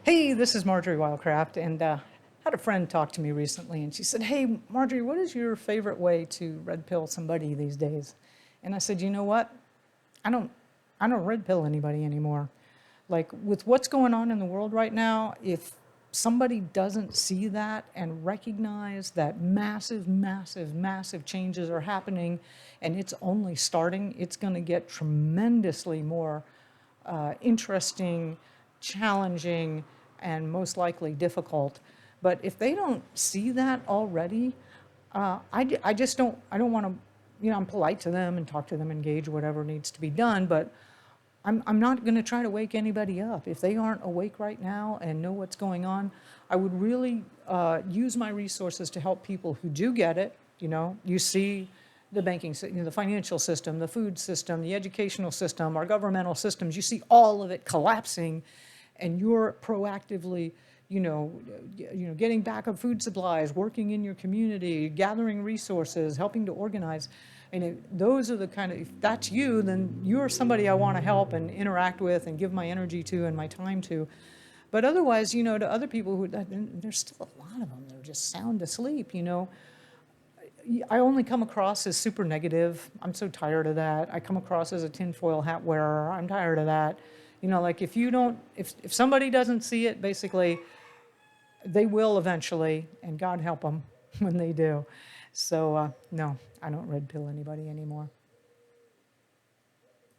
Hey, this is Marjorie Wildcraft, and had a friend talk to me recently, and she said, "Hey, Marjorie, what is your favorite way to red pill somebody these days?" And I said, "You know what? I don't, I don't red pill anybody anymore. Like with what's going on in the world right now, if somebody doesn't see that and recognize that massive, massive, massive changes are happening, and it's only starting, it's going to get tremendously more interesting, challenging, and most likely difficult. But if they don't see that already, I just don't, I don't want to, I'm polite to them and talk to them, engage whatever needs to be done, but I'm not going to try to wake anybody up. If they aren't awake right now and know what's going on, I would really use my resources to help people who do get it. You see the banking, the financial system, the food system, the educational system, our governmental systems, you see all of it collapsing, and you're proactively, getting backup food supplies, working in your community, gathering resources, helping to organize. And if those are the kind of, if that's you, then you're somebody I want to help and interact with and give my energy to and my time to. But otherwise, to other people who, there's still a lot of them, they're just sound asleep. I only come across as super negative. I'm so tired of that. I come across as a tinfoil hat wearer. I'm tired of that. Like if you don't, if somebody doesn't see it, basically, they will eventually, and God help them when they do. So, no, I don't red pill anybody anymore.